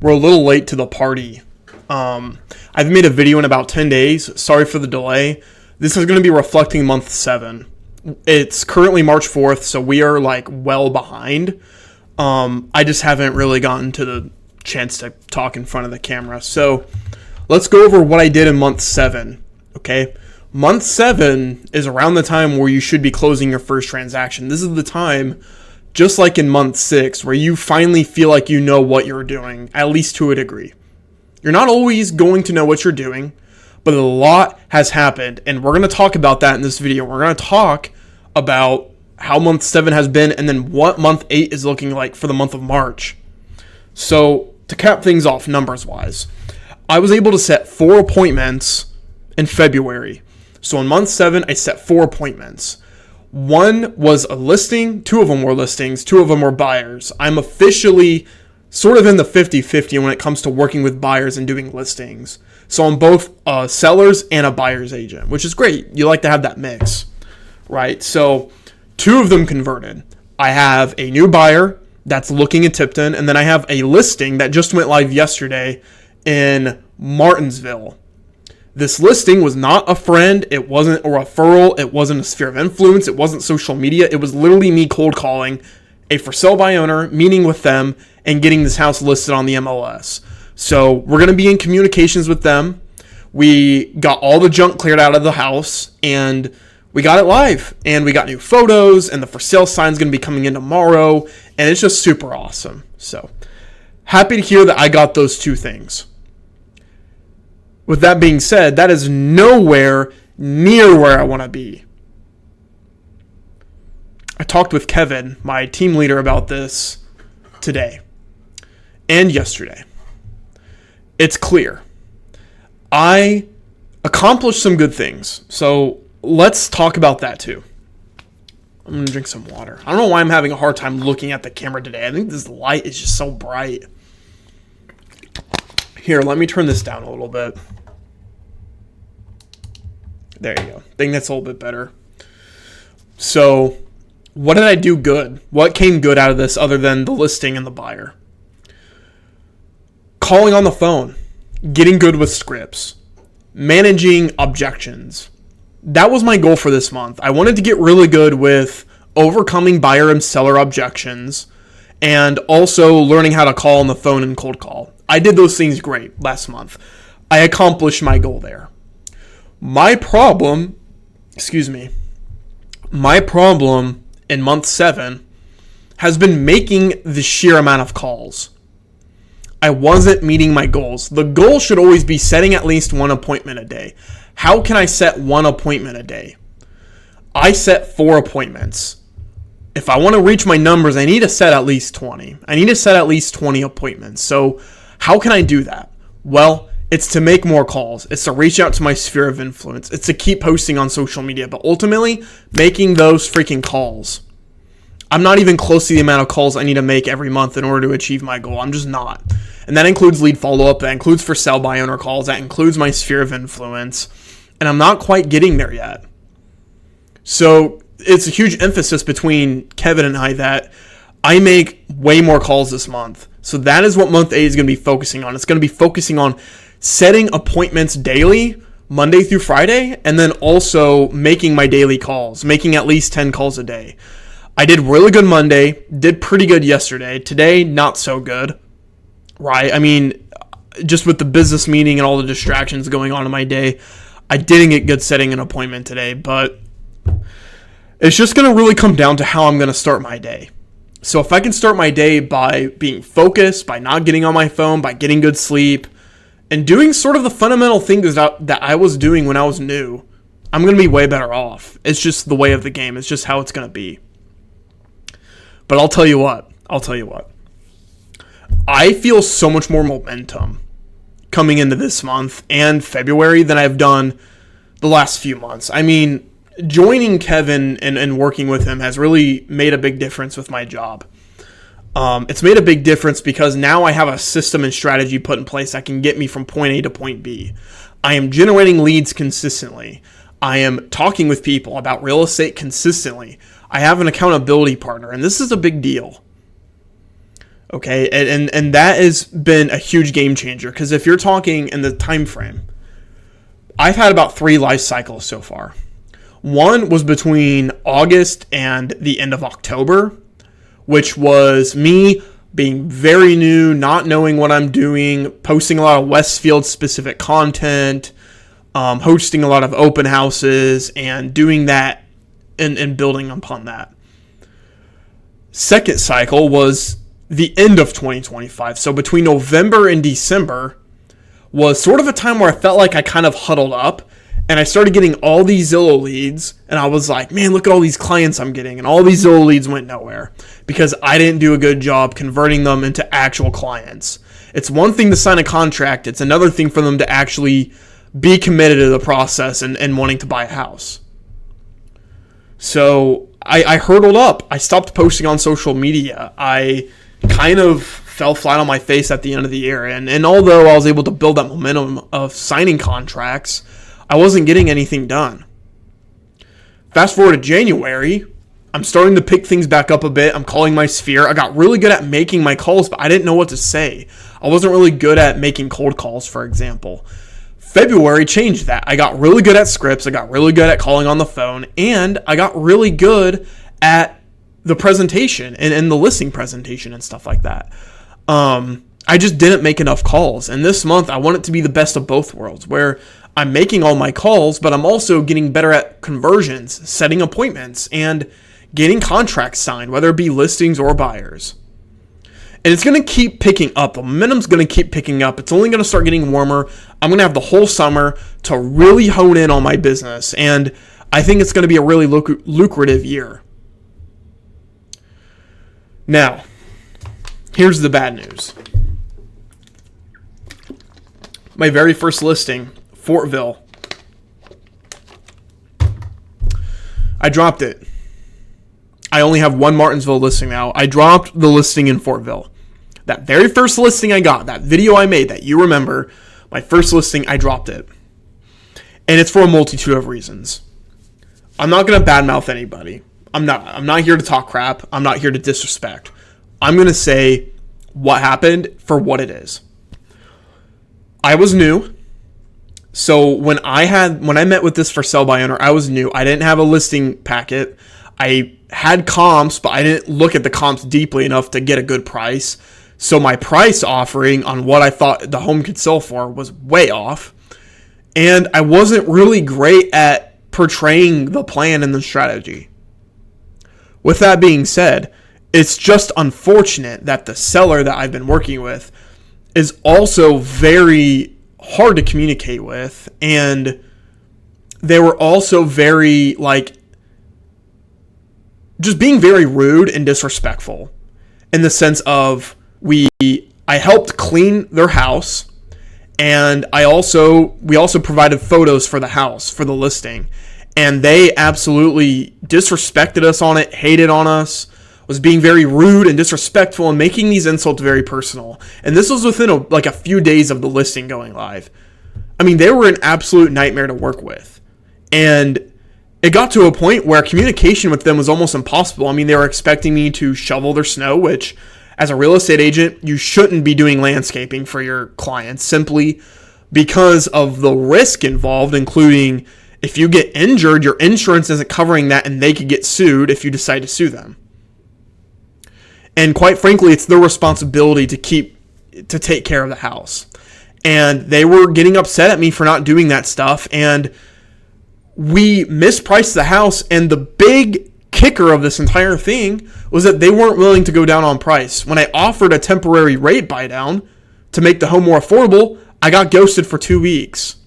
we're a little late to the party. I've made a video in about 10 days. Sorry for the delay. This is going to be reflecting month 7. It's currently March 4th, so we are like well behind. I just haven't really gotten to the chance to talk in front of the camera. So let's go over what I did in month 7. Okay. Month 7 is around the time where you should be closing your first transaction. This is the time, just like in month 6, where you finally feel like you know what you're doing, at least to a degree. You're not always going to know what you're doing, but a lot has happened, and we're going to talk about that in this video. We're going to talk about how month 7 has been, and then what month 8 is looking like for the month of March. So, to cap things off numbers-wise, I was able to set 4 appointments in February. So in month 7, I set 4 appointments. 1 was a listing, 2 of them were listings, 2 of them were buyers. I'm officially sort of in the 50-50 when it comes to working with buyers and doing listings. So I'm both a seller's and a buyer's agent, which is great. You like to have that mix, right? So 2 of them converted. I have a new buyer that's looking at Tipton, and then I have a listing that just went live yesterday in Martinsville. This listing was not a friend, it wasn't a referral, it wasn't a sphere of influence, it wasn't social media, it was literally me cold calling a for sale by owner, meeting with them, and getting this house listed on the MLS. So we're going to be in communications with them. We got all the junk cleared out of the house, and we got it live, and we got new photos, and the for sale sign's going to be coming in tomorrow, and it's just super awesome. So happy to hear that I got those 2 things. With that being said, that is nowhere near where I want to be. I talked with Kevin, my team leader, about this today and yesterday. It's clear. I accomplished some good things, so let's talk about that too. I'm going to drink some water. I don't know why I'm having a hard time looking at the camera today. I think this light is just so bright. Here, let me turn this down a little bit. There you go. I think that's a little bit better. So, what did I do good? What came good out of this other than the listing and the buyer? Calling on the phone, getting good with scripts, managing objections. That was my goal for this month. I wanted to get really good with overcoming buyer and seller objections and also learning how to call on the phone and cold call. I did those things great last month. I accomplished my goal there. My problem in month 7 has been making the sheer amount of calls. I wasn't meeting my goals. The goal should always be setting at least 1 appointment a day. How can I set 1 appointment a day? I set 4 appointments. If I want to reach my numbers, I need to set at least 20. I need to set at least 20 appointments. So how can I do that? Well, it's to make more calls. It's to reach out to my sphere of influence. It's to keep posting on social media, but ultimately making those freaking calls. I'm not even close to the amount of calls I need to make every month in order to achieve my goal. I'm just not. And that includes lead follow-up. That includes for sale by owner calls. That includes my sphere of influence. And I'm not quite getting there yet. So it's a huge emphasis between Kevin and I that I make way more calls this month. So that is what month 8 is going to be focusing on. It's going to be focusing on setting appointments daily, Monday through Friday, and then also making my daily calls, making at least 10 calls a day. I did really good Monday, did pretty good yesterday. Today, not so good, right? I mean, just with the business meeting and all the distractions going on in my day, I didn't get good setting an appointment today, but it's just going to really come down to how I'm going to start my day. So if I can start my day by being focused, by not getting on my phone, by getting good sleep, and doing sort of the fundamental things that I was doing when I was new, I'm going to be way better off. It's just the way of the game. It's just how it's going to be. But I'll tell you what. I feel so much more momentum coming into this month and February than I've done the last few months. I mean, joining Kevin and working with him has really made a big difference with my job. It's made a big difference because now I have a system and strategy put in place that can get me from point A to point B. I am generating leads consistently. I am talking with people about real estate consistently. I have an accountability partner, and this is a big deal. Okay, and that has been a huge game changer, because if you're talking in the time frame, I've had about 3 life cycles so far. One was between August and the end of October, which was me being very new, not knowing what I'm doing, posting a lot of Westfield specific content, hosting a lot of open houses, and doing that and building upon that. Second cycle was the end of 2025. So between November and December was sort of a time where I felt like I kind of huddled up, and I started getting all these Zillow leads, and I was like, man, look at all these clients I'm getting, and all these Zillow leads went nowhere because I didn't do a good job converting them into actual clients. It's one thing to sign a contract. It's another thing for them to actually be committed to the process and wanting to buy a house. So I hurdled up. I stopped posting on social media. I kind of fell flat on my face at the end of the year. And although I was able to build that momentum of signing contracts, I wasn't getting anything done. Fast forward to January, I'm starting to pick things back up a bit. I'm calling my sphere. I got really good at making my calls, but I didn't know what to say. I wasn't really good at making cold calls, for example. February changed that. I got really good at scripts. I got really good at calling on the phone, and I got really good at the presentation and the listing presentation and stuff like that. I just didn't make enough calls. And this month, I want it to be the best of both worlds, where I'm making all my calls, but I'm also getting better at conversions, setting appointments, and getting contracts signed, whether it be listings or buyers. And it's going to keep picking up. The momentum's going to keep picking up. It's only going to start getting warmer. I'm going to have the whole summer to really hone in on my business. And I think it's going to be a really lucrative year. Now, here's the bad news. My very first listing, Fortville. I dropped it. I only have one Martinsville listing now. I dropped the listing in Fortville. That very first listing I got, that video I made that you remember, my first listing, I dropped it. And it's for a multitude of reasons. I'm not going to badmouth anybody. I'm not here to talk crap. I'm not here to disrespect. I'm going to say what happened for what it is. I was new. So when I met with this for sell by owner, I was new. I didn't have a listing packet. I had comps, but I didn't look at the comps deeply enough to get a good price. So my price offering on what I thought the home could sell for was way off. And I wasn't really great at portraying the plan and the strategy. With that being said, it's just unfortunate that the seller that I've been working with is also very hard to communicate with. And they were also very, just being very rude and disrespectful, in the sense of I helped clean their house, and we also provided photos for the house for the listing, and they absolutely disrespected us on it, hated on us, was being very rude and disrespectful and making these insults very personal. And this was within a few days of the listing going live. I mean, they were an absolute nightmare to work with. And it got to a point where communication with them was almost impossible. I mean, they were expecting me to shovel their snow, which as a real estate agent, you shouldn't be doing landscaping for your clients, simply because of the risk involved, including if you get injured, your insurance isn't covering that, and they could get sued if you decide to sue them. And quite frankly, it's their responsibility to take care of the house. And they were getting upset at me for not doing that stuff, and we mispriced the house, and the big kicker of this entire thing was that they weren't willing to go down on price. When I offered a temporary rate buy down to make the home more affordable, I got ghosted for 2 weeks.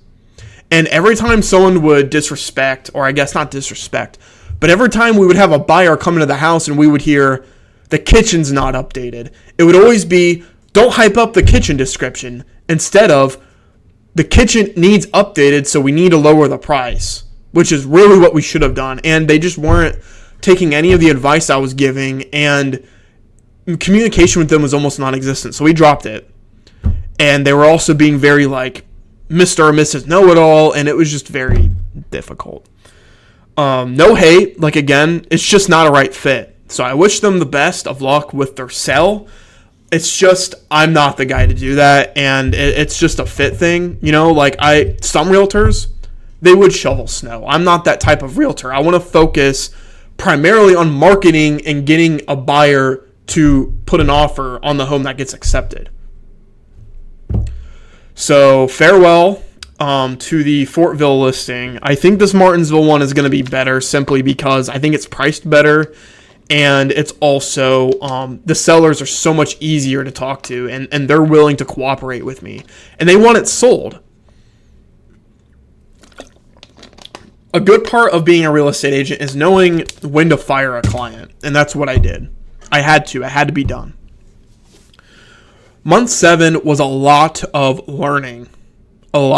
And every time someone would disrespect, or I guess not disrespect, but every time we would have a buyer come into the house and we would hear, the kitchen's not updated, it would always be, don't hype up the kitchen description, instead of, the kitchen needs updated, so we need to lower the price, which is really what we should have done. And they just weren't taking any of the advice I was giving, and communication with them was almost non-existent. So we dropped it. And they were also being very Mr. or Mrs. Know-It-All, and it was just very difficult. No hate. Again, it's just not a right fit. So I wish them the best of luck with their sell. It's just, I'm not the guy to do that, and it's just a fit thing. You know, like some realtors, they would shovel snow. I'm not that type of realtor. I want to focus primarily on marketing and getting a buyer to put an offer on the home that gets accepted. So farewell to the Fortville listing. I think this Martinsville one is going to be better simply because I think it's priced better, and it's also the sellers are so much easier to talk to, and they're willing to cooperate with me, and they want it sold. A good part of being a real estate agent is knowing when to fire a client, and that's what I did. I had to be done. Month 7 was a lot of learning. And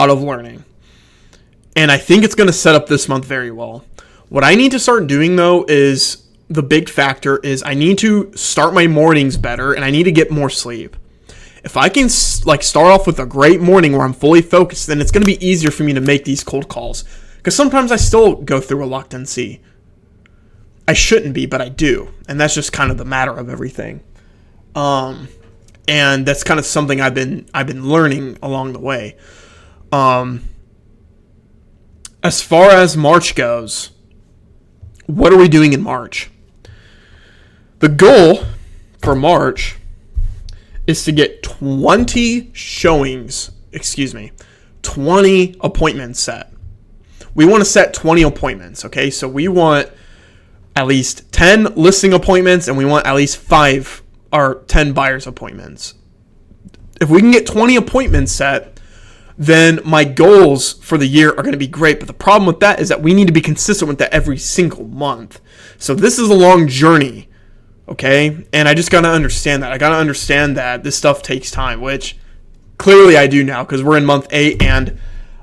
I think it's going to set up this month very well. What I need to start doing, though, is the big factor is I need to start my mornings better, and I need to get more sleep. If I can start off with a great morning where I'm fully focused, then it's going to be easier for me to make these cold calls. Because sometimes I still go through reluctancy. I shouldn't be, but I do. And that's just kind of the matter of everything. And that's kind of something I've been learning along the way. As far as March goes, what are we doing in March? The goal for March is to get 20 appointments set. We want to set 20 appointments, okay? So we want at least 10 listing appointments, and we want at least 5 or 10 buyers appointments. If we can get 20 appointments set, then my goals for the year are going to be great. But the problem with that is that we need to be consistent with that every single month. So this is a long journey, okay? And I just got to understand that. I got to understand that this stuff takes time, which clearly I do now because we're in month 8 and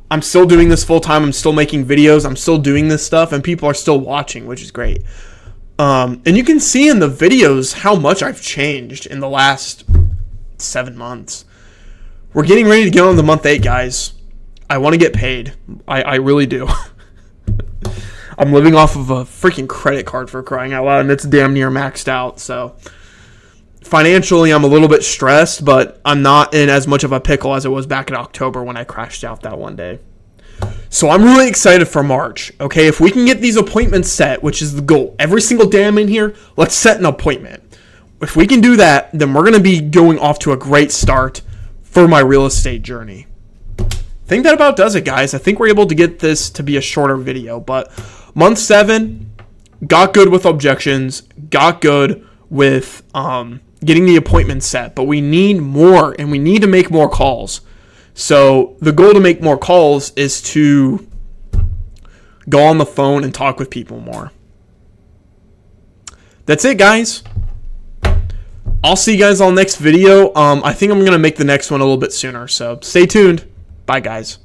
I'm still doing this full time. I'm still making videos. I'm still doing this stuff and people are still watching, which is great. And you can see in the videos how much I've changed in the last 7 months. We're getting ready to get on to month 8, guys. I want to get paid. I really do. I'm living off of a freaking credit card for crying out loud, and it's damn near maxed out. So financially, I'm a little bit stressed, but I'm not in as much of a pickle as it was back in October when I crashed out that one day. So I'm really excited for March. Okay, if we can get these appointments set, which is the goal, every single day I'm in here, let's set an appointment. If we can do that, then we're going to be going off to a great start for my real estate journey. I think that about does it, guys. I think we're able to get this to be a shorter video, but month 7 got good with objections, got good with getting the appointment set, but we need more and we need to make more calls. So the goal to make more calls is to go on the phone and talk with people more. That's it, guys. I'll see you guys on the next video. I think I'm going to make the next one a little bit sooner, so stay tuned. Bye, guys.